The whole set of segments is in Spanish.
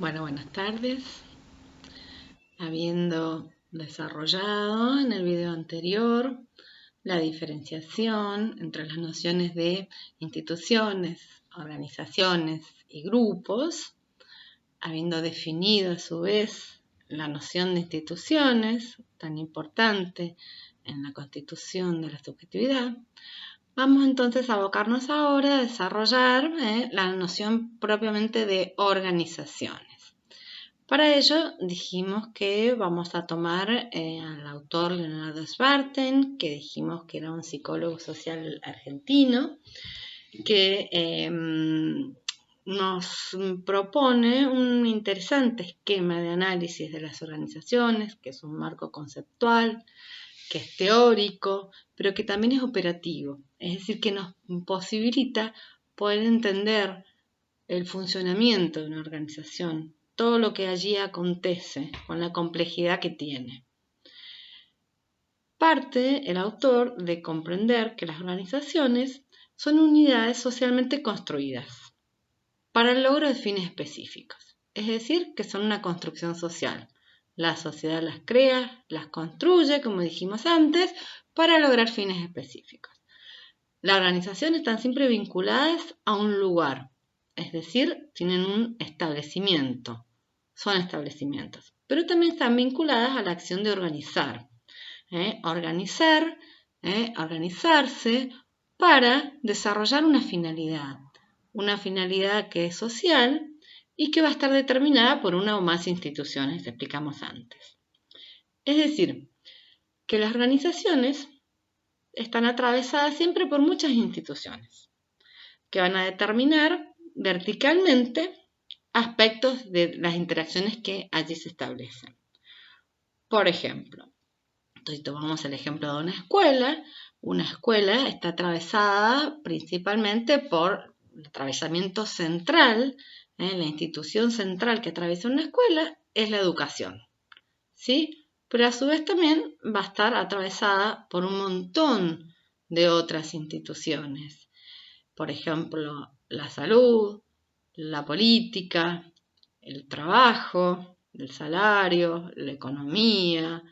Bueno, buenas tardes. Habiendo desarrollado en el video anterior la diferenciación entre las nociones de instituciones, organizaciones y grupos, habiendo definido a su vez la noción de instituciones, tan importante en la constitución de la subjetividad, vamos entonces a abocarnos ahora a desarrollar la noción propiamente de organizaciones. Para ello dijimos que vamos a tomar al autor Leonardo Sbarten, que dijimos que era un psicólogo social argentino, que nos propone un interesante esquema de análisis de las organizaciones, que es un marco conceptual, que es teórico, pero que también es operativo, es decir, que nos posibilita poder entender el funcionamiento de una organización, todo lo que allí acontece, con la complejidad que tiene. Parte el autor de comprender que las organizaciones son unidades socialmente construidas para el logro de fines específicos, es decir, que son una construcción social. La sociedad las crea, las construye, como dijimos antes, para lograr fines específicos. Las organizaciones están siempre vinculadas a un lugar, es decir, tienen un establecimiento, son establecimientos, pero también están vinculadas a la acción de organizar. Organizarse para desarrollar una finalidad que es social y que va a estar determinada por una o más instituciones, explicamos antes. Es decir, que las organizaciones están atravesadas siempre por muchas instituciones que van a determinar verticalmente aspectos de las interacciones que allí se establecen. Por ejemplo, entonces tomamos el ejemplo de una escuela está atravesada principalmente por el atravesamiento central, la institución central que atraviesa una escuela es la educación, ¿sí? Pero a su vez también va a estar atravesada por un montón de otras instituciones. Por ejemplo, la salud, la política, el trabajo, el salario, la economía,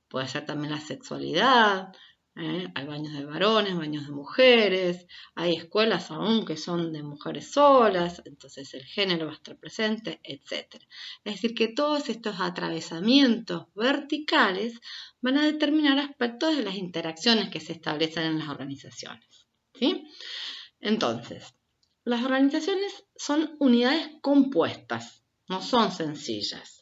puede ser también la sexualidad, hay baños de varones, baños de mujeres, hay escuelas aún que son de mujeres solas, entonces el género va a estar presente, etc. Es decir, que todos estos atravesamientos verticales van a determinar aspectos de las interacciones que se establecen en las organizaciones, ¿sí? Entonces, las organizaciones son unidades compuestas, no son sencillas.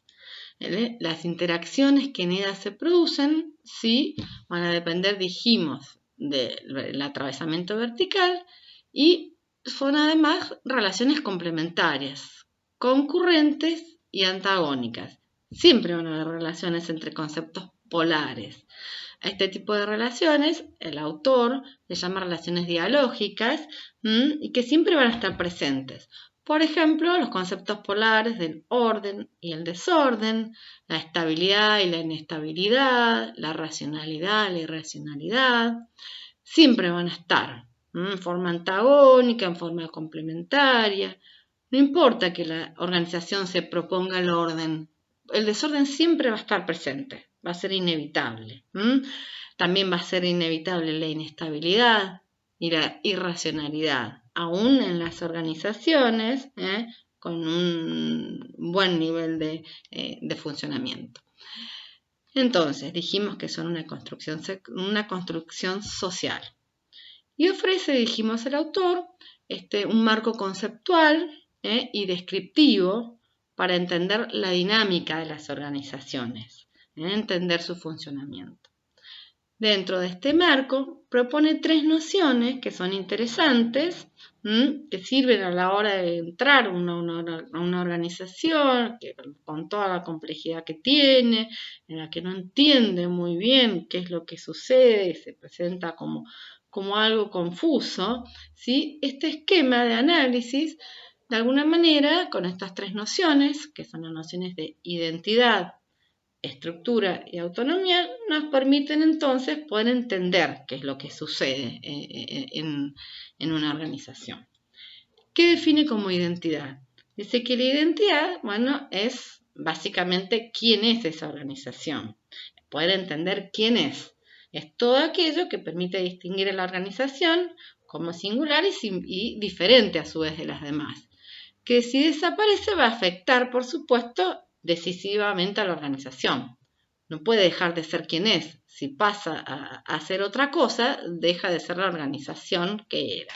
Las interacciones que en ellas se producen, sí, van a depender, dijimos, del atravesamiento vertical y son además relaciones complementarias, concurrentes y antagónicas. Siempre van a haber relaciones entre conceptos polares. A este tipo de relaciones, el autor le llama relaciones dialógicas y que siempre van a estar presentes. Por ejemplo, los conceptos polares del orden y el desorden, la estabilidad y la inestabilidad, la racionalidad y la irracionalidad, siempre van a estar en forma antagónica, en forma complementaria. No importa que la organización se proponga el orden, el desorden siempre va a estar presente, va a ser inevitable. También va a ser inevitable la inestabilidad y la irracionalidad, aún en las organizaciones con un buen nivel de funcionamiento. Entonces, dijimos que son una construcción social. Y ofrece, dijimos el autor, un marco conceptual y descriptivo para entender la dinámica de las organizaciones, entender su funcionamiento. Dentro de este marco, propone 3 nociones que son interesantes, que sirven a la hora de entrar a una organización con toda la complejidad que tiene, en la que no entiende muy bien qué es lo que sucede, se presenta como algo confuso, ¿sí? Este esquema de análisis, de alguna manera, con estas 3 nociones, que son las nociones de identidad, estructura y autonomía, nos permiten entonces poder entender qué es lo que sucede en una organización. ¿Qué define como identidad? Dice que la identidad, bueno, es básicamente quién es esa organización. Poder entender quién es. Es todo aquello que permite distinguir a la organización como singular y diferente a su vez de las demás. Que si desaparece va a afectar, por supuesto, decisivamente a la organización. No puede dejar de ser quien es. Si pasa a hacer otra cosa, deja de ser la organización que era.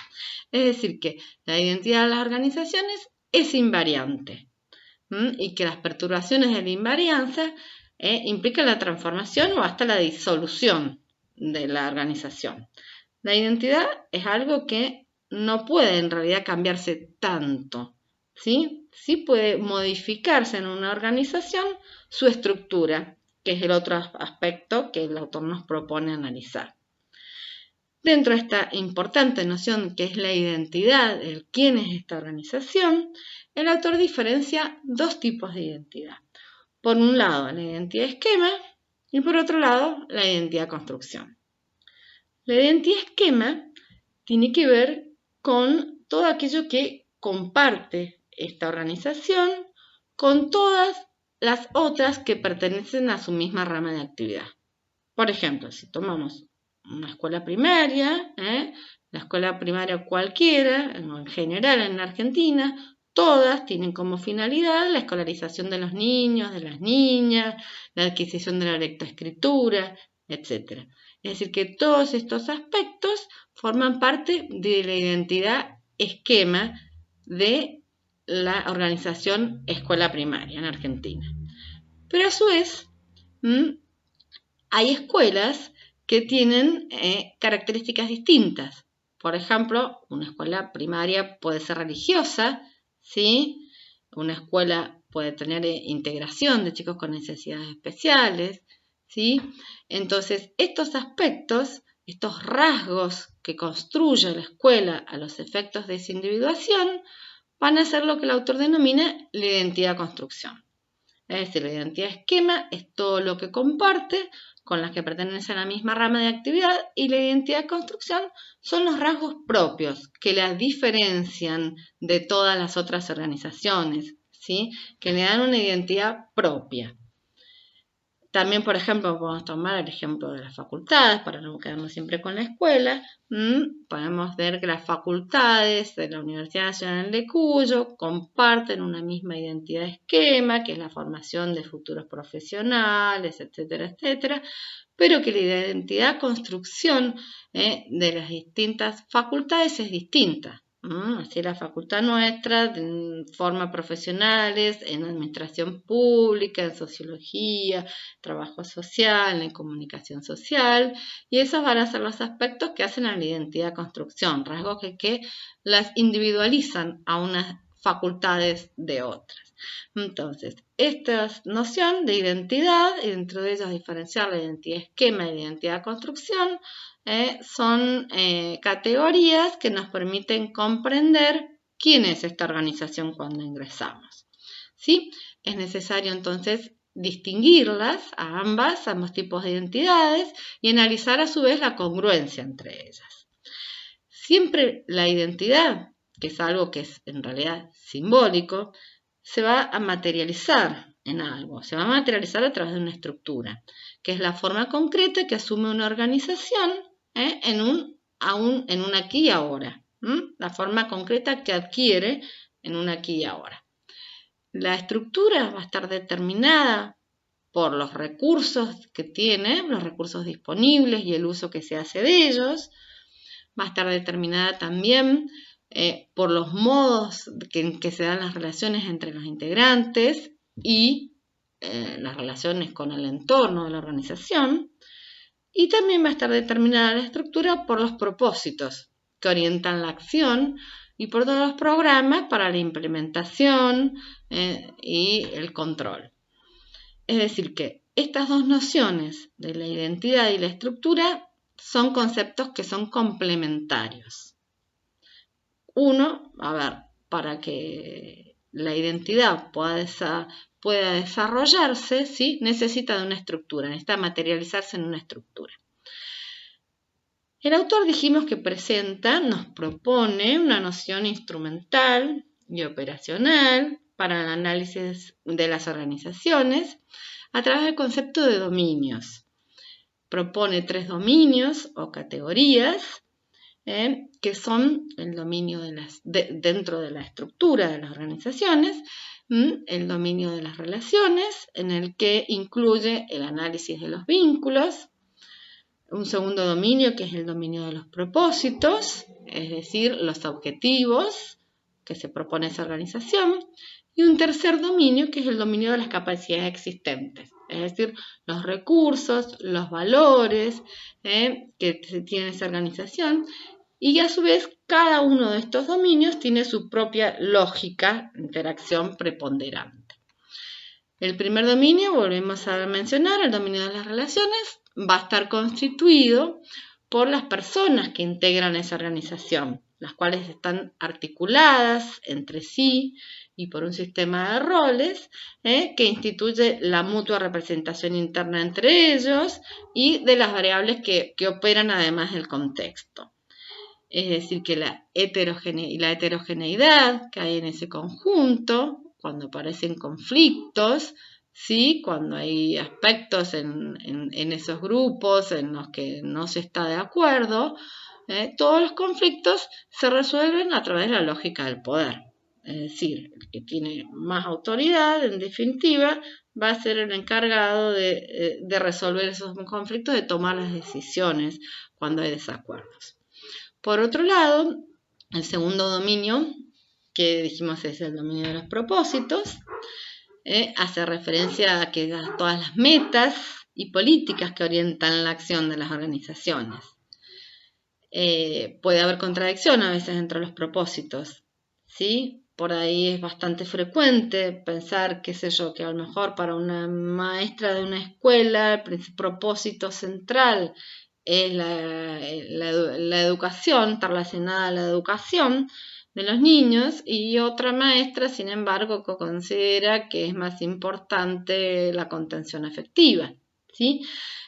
Es decir, que la identidad de las organizaciones es invariante y que las perturbaciones de la invarianza implican la transformación o hasta la disolución de la organización. La identidad es algo que no puede en realidad cambiarse tanto, ¿sí? Sí puede modificarse en una organización su estructura, que es el otro aspecto que el autor nos propone analizar. Dentro de esta importante noción que es la identidad, el quién es esta organización, el autor diferencia dos tipos de identidad. Por un lado, la identidad esquema y por otro lado, la identidad construcción. La identidad esquema tiene que ver con todo aquello que comparte esta organización con todas las otras que pertenecen a su misma rama de actividad. Por ejemplo, si tomamos una escuela primaria, la escuela primaria cualquiera, en general en la Argentina, todas tienen como finalidad la escolarización de los niños, de las niñas, la adquisición de la lectoescritura, etc. Es decir, que todos estos aspectos forman parte de la identidad esquema de la organización escuela primaria en Argentina. Pero a su vez, hay escuelas que tienen características distintas. Por ejemplo, una escuela primaria puede ser religiosa, ¿sí? Una escuela puede tener integración de chicos con necesidades especiales, ¿sí? Entonces, estos aspectos, estos rasgos que construye la escuela a los efectos de esa individuación, van a ser lo que el autor denomina la identidad construcción. Es decir, la identidad esquema es todo lo que comparte con las que pertenecen a la misma rama de actividad y la identidad construcción son los rasgos propios que la diferencian de todas las otras organizaciones, ¿sí? Que le dan una identidad propia. También, por ejemplo, podemos tomar el ejemplo de las facultades, para no quedarnos siempre con la escuela. Podemos ver que las facultades de la Universidad Nacional de Cuyo comparten una misma identidad esquema, que es la formación de futuros profesionales, etcétera, etcétera, pero que la identidad construcción de las distintas facultades es distinta. Así la facultad nuestra forma profesionales en administración pública, en sociología, trabajo social, en comunicación social, y esos van a ser los aspectos que hacen a la identidad construcción, rasgos que las individualizan a unas facultades de otras. Entonces, esta noción de identidad, y dentro de ellos diferenciar la identidad esquema y la identidad construcción, son categorías que nos permiten comprender quién es esta organización cuando ingresamos. ¿Sí? Es necesario entonces distinguirlas a ambos tipos de identidades y analizar a su vez la congruencia entre ellas. Siempre la identidad, que es algo que es en realidad simbólico, se va a materializar en algo, se va a materializar a través de una estructura, que es la forma concreta que asume una organización en un aquí y ahora, la forma concreta que adquiere en un aquí y ahora. La estructura va a estar determinada por los recursos que tiene, los recursos disponibles y el uso que se hace de ellos. Va a estar determinada también por los modos en que se dan las relaciones entre los integrantes y las relaciones con el entorno de la organización. Y también va a estar determinada la estructura por los propósitos que orientan la acción y por todos los programas para la implementación y el control. Es decir, que estas dos nociones de la identidad y la estructura son conceptos que son complementarios. Uno, para que la identidad pueda desarrollarse, ¿sí? Necesita de una estructura, necesita materializarse en una estructura. El autor dijimos que nos propone una noción instrumental y operacional para el análisis de las organizaciones a través del concepto de dominios. Propone 3 dominios o categorías que son el dominio dentro de la estructura de las organizaciones, el dominio de las relaciones, en el que incluye el análisis de los vínculos, un segundo dominio que es el dominio de los propósitos, es decir, los objetivos que se propone esa organización, y un tercer dominio que es el dominio de las capacidades existentes, es decir, los recursos, los valores que tiene esa organización, y a su vez cada uno de estos dominios tiene su propia lógica de interacción preponderante. El primer dominio, volvemos a mencionar, el dominio de las relaciones, va a estar constituido por las personas que integran esa organización, las cuales están articuladas entre sí y por un sistema de roles que instituye la mutua representación interna entre ellos y de las variables que operan además del contexto. Es decir, que la heterogeneidad que hay en ese conjunto, cuando aparecen conflictos, ¿sí? Cuando hay aspectos en esos grupos en los que no se está de acuerdo, todos los conflictos se resuelven a través de la lógica del poder. Es decir, el que tiene más autoridad, en definitiva, va a ser el encargado de resolver esos conflictos, de tomar las decisiones cuando hay desacuerdos. Por otro lado, el segundo dominio, que dijimos es el dominio de los propósitos, hace referencia a todas las metas y políticas que orientan la acción de las organizaciones. Puede haber contradicción a veces entre los propósitos, ¿sí? Por ahí es bastante frecuente pensar, qué sé yo, que a lo mejor para una maestra de una escuela el propósito central es la educación, está relacionada a la educación de los niños, y otra maestra, sin embargo, que considera que es más importante la contención afectiva, ¿sí?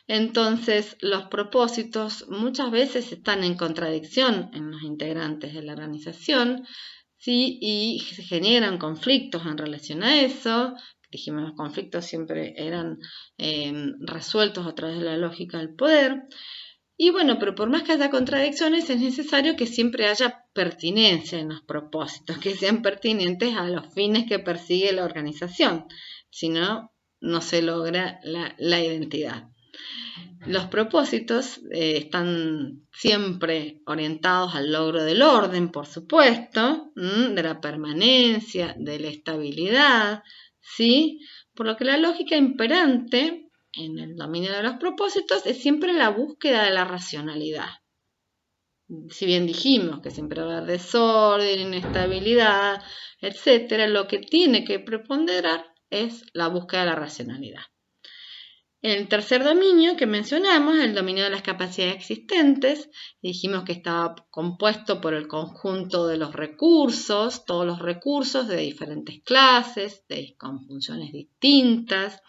Entonces, los propósitos muchas veces están en contradicción en los integrantes de la organización, ¿sí? Y se generan conflictos en relación a eso. Dijimos, los conflictos siempre eran resueltos a través de la lógica del poder. Y bueno, pero por más que haya contradicciones, es necesario que siempre haya pertinencia en los propósitos, que sean pertinentes a los fines que persigue la organización. Si no, no se logra la identidad. Los propósitos están siempre orientados al logro del orden, por supuesto, de la permanencia, de la estabilidad, ¿sí? Por lo que la lógica imperante en el dominio de los propósitos es siempre la búsqueda de la racionalidad. Si bien dijimos que siempre va a haber desorden, inestabilidad, etc., lo que tiene que preponderar es la búsqueda de la racionalidad. El tercer dominio que mencionamos, el dominio de las capacidades existentes, dijimos que estaba compuesto por el conjunto de los recursos, todos los recursos de diferentes clases, con funciones distintas,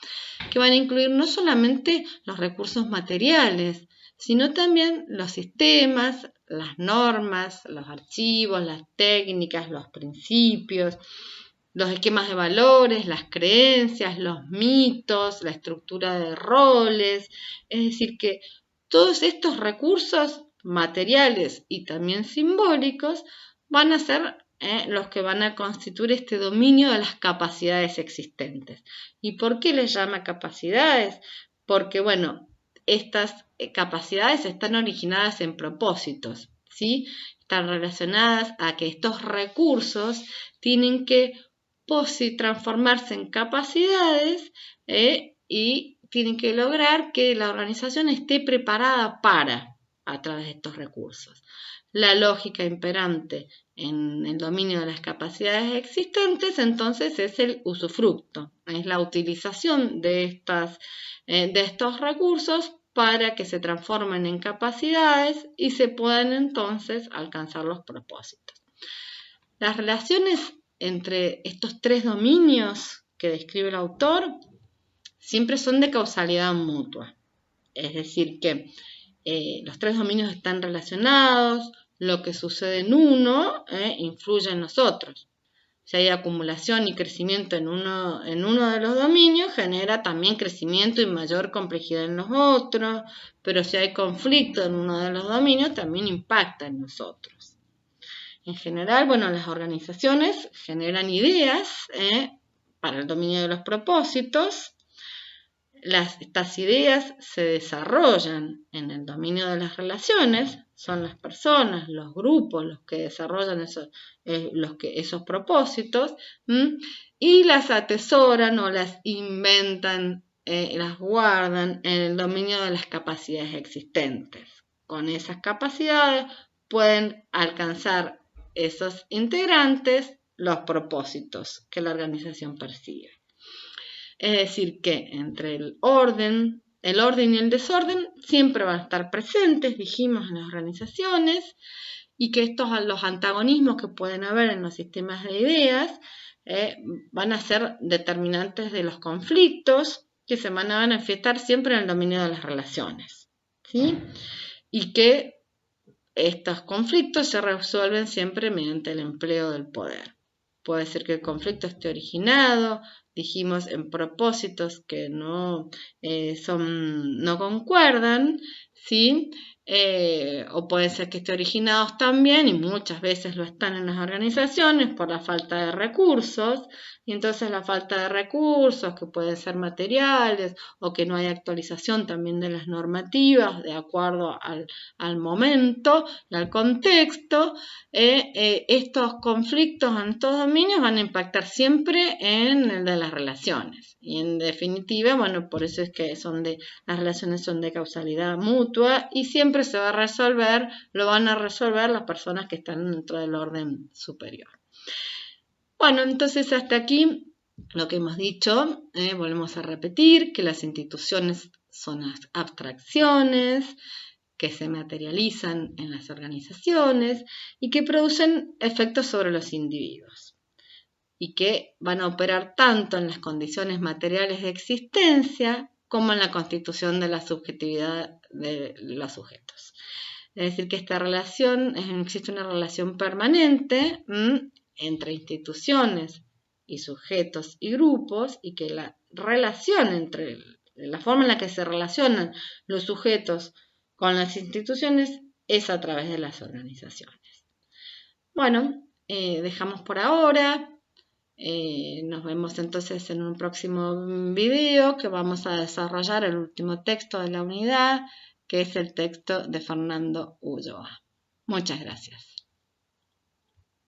que van a incluir no solamente los recursos materiales, sino también los sistemas, las normas, los archivos, las técnicas, los principios, los esquemas de valores, las creencias, los mitos, la estructura de roles. Es decir, que todos estos recursos materiales y también simbólicos van a ser los que van a constituir este dominio de las capacidades existentes. ¿Y por qué les llama capacidades? Porque, bueno, estas capacidades están originadas en propósitos, ¿sí? Están relacionadas a que estos recursos tienen que transformarse en capacidades y tienen que lograr que la organización esté preparada a través de estos recursos. La lógica imperante en el dominio de las capacidades existentes, entonces, es el usufructo, es la utilización de estos recursos para que se transformen en capacidades y se puedan entonces alcanzar los propósitos. Las relaciones entre estos 3 dominios que describe el autor siempre son de causalidad mutua. Es decir, que los 3 dominios están relacionados, lo que sucede en uno influye en los otros. Si hay acumulación y crecimiento en uno de los dominios, genera también crecimiento y mayor complejidad en los otros, pero si hay conflicto en uno de los dominios, también impacta en los otros. En general, bueno, las organizaciones generan ideas para el dominio de los propósitos. Estas ideas se desarrollan en el dominio de las relaciones, son las personas, los grupos los que desarrollan esos propósitos, y las atesoran o las inventan, las guardan en el dominio de las capacidades existentes. Con esas capacidades pueden alcanzar esos integrantes los propósitos que la organización persigue. Es decir, que entre el orden y el desorden siempre van a estar presentes, dijimos, en las organizaciones, y que los antagonismos que pueden haber en los sistemas de ideas van a ser determinantes de los conflictos que se van a manifestar siempre en el dominio de las relaciones, ¿sí? Y que estos conflictos se resuelven siempre mediante el empleo del poder. Puede ser que el conflicto esté originado, dijimos, en propósitos que no concuerdan, ¿sí? O puede ser que esté originados también, y muchas veces lo están en las organizaciones, por la falta de recursos, y entonces la falta de recursos, que pueden ser materiales, o que no hay actualización también de las normativas de acuerdo al momento y al contexto, estos conflictos en estos dominios van a impactar siempre en el de las relaciones. Y en definitiva, bueno, por eso es que las relaciones son de causalidad mutua y siempre lo van a resolver las personas que están dentro del orden superior. Bueno, entonces hasta aquí lo que hemos dicho, volvemos a repetir que las instituciones son abstracciones que se materializan en las organizaciones y que producen efectos sobre los individuos y que van a operar tanto en las condiciones materiales de existencia como en la constitución de la subjetividad de los sujetos. Es decir, que existe una relación permanente entre instituciones y sujetos y grupos, y que la relación entre la forma en la que se relacionan los sujetos con las instituciones es a través de las organizaciones. Bueno, dejamos por ahora. Nos vemos entonces en un próximo video que vamos a desarrollar el último texto de la unidad, que es el texto de Fernando Ulloa. Muchas gracias.